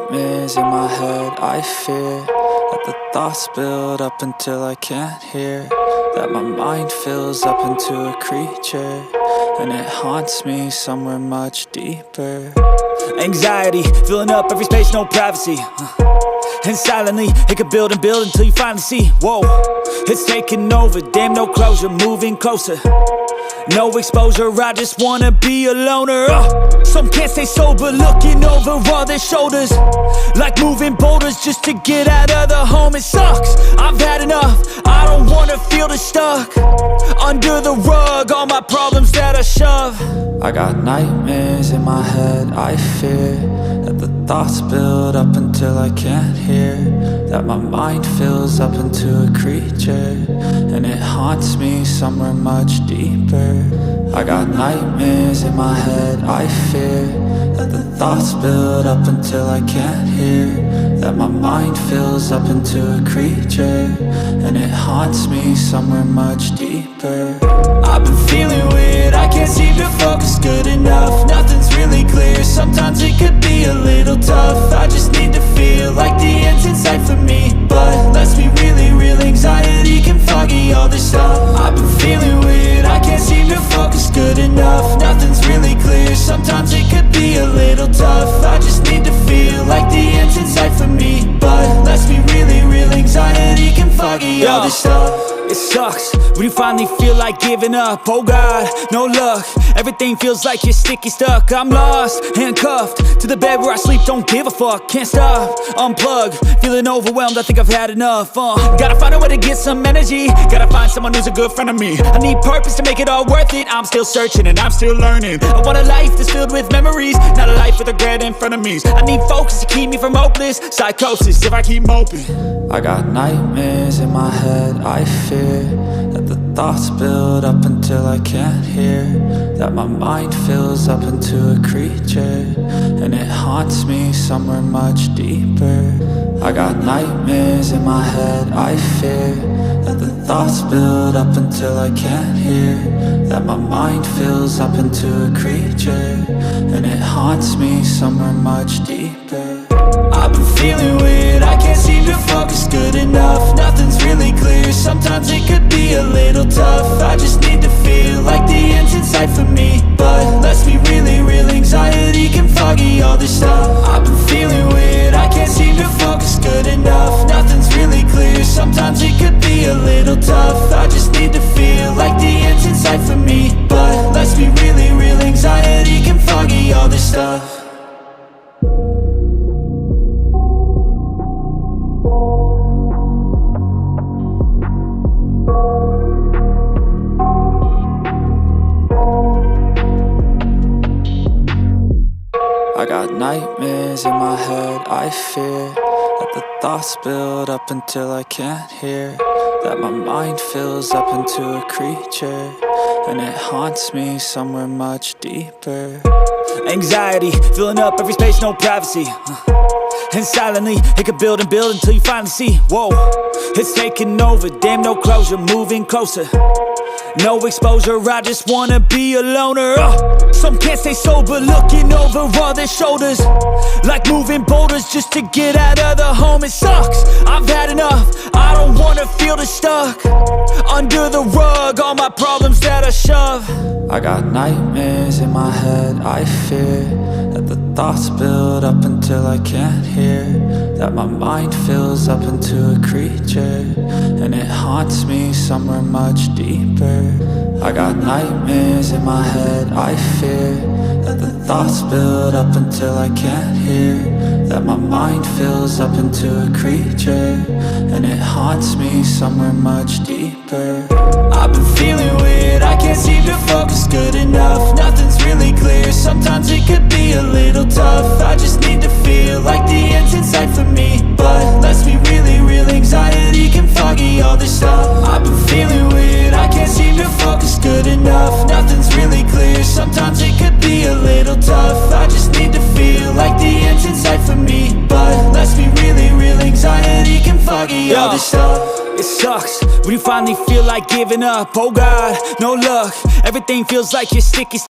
nightmares in my head. I fear that the thoughts build up until I can't hear, that my mind fills up into a creature, and it haunts me somewhere much deeper. Anxiety filling up every space, no privacy. And silently, it could build and build until you finally see, whoa, it's taking over, damn, no closure, moving closer. No exposure, I just wanna be a loner. Some can't stay sober, looking over all their shoulders, like moving boulders just to get out of the home. It sucks, I've had enough, I don't wanna feel the stuck under the rug, all my problems that I shove. I got nightmares in my head. I fear that the thoughts build up until I can't hear, that my mind fills up into a creature, and it haunts me somewhere much deeper. I got nightmares in my head. I fear that the thoughts build up until I can't hear, that my mind fills up into a creature, and it haunts me somewhere much deeper. I've been feeling weird, I can't seem to focus good enough. Nothing's really clear, sometimes it could be a little tough. I just need to feel like the end's in sight for me, but let's be really real, anxiety can foggy all this stuff. I've been feeling weird, I can't seem to focus good enough. Nothing's really clear, sometimes it could be a little tough. I just need to feel like the end's in sight for me, but let's be really real, anxiety can foggy all this stuff. It sucks when you finally feel like giving up. Oh God, no luck, everything feels like you're sticky stuck. I'm lost, handcuffed to the bed where I sleep, don't give a fuck. Can't stop, unplug, feeling overwhelmed, I think I've had enough. Gotta find a way to get some energy, gotta find someone who's a good friend of me. I need purpose to make it all worth it, I'm still searching and I'm still learning. I want a life that's filled with memories, not a life with regret and frenemies. I need focus to keep me from hopeless psychosis if I keep moping. I got nightmares in my head. I fear that the thoughts build up until I can't hear, that my mind fills up into a creature, and it haunts me somewhere much deeper. I got nightmares in my head. I fear that the thoughts build up until I can't hear, that my mind fills up into a creature, and it haunts me somewhere much deeper. I've been feeling weird, I can't seem to focus good enough. Nothing's really clear, sometimes it could be a little tough. I just need to feel like the end's in sight for me, but let's be really real, anxiety can foggy all this stuff. I've been feeling weird, I can't seem to focus good enough. Nothing's really clear, sometimes it could be a little tough. I just need to feel like the end's in sight for me, but let's be really real, anxiety can foggy all this stuff. I got nightmares in my head. I fear that the thoughts build up until I can't hear, that my mind fills up into a creature, and it haunts me somewhere much deeper. Anxiety filling up every space, no privacy. And silently, it could build and build until you finally see, whoa, it's taking over, damn, no closure, moving closer. No exposure, I just wanna be a loner. Some can't stay sober, looking over all their shoulders, like moving boulders just to get out of the home. It sucks, I've had enough, I don't wanna feel the stuck under the rug, all my problems that I shove. I got nightmares in my head. I fear that the thoughts build up until I can't hear, that my mind fills up into a creature, and it haunts me somewhere much deeper. I got nightmares in my head. I fear that the thoughts build up until I can't hear, that my mind fills up into a creature, and it haunts me somewhere much deeper. I've been feeling weird, I can't seem to focus good enough. Nothing's really clear, sometimes it could be a little tough. I just need to feel like the end's in sight for me, but let's be really real, anxiety can foggy all this stuff. I've been feeling weird, I can't seem to focus good enough. Nothing's really clear, sometimes it could be a little tough. I just need to feel like the end's in sight for me, but let's be really real, anxiety can foggy all this stuff. It sucks when you finally feel like giving up. Oh God, no luck, everything feels like you're sticky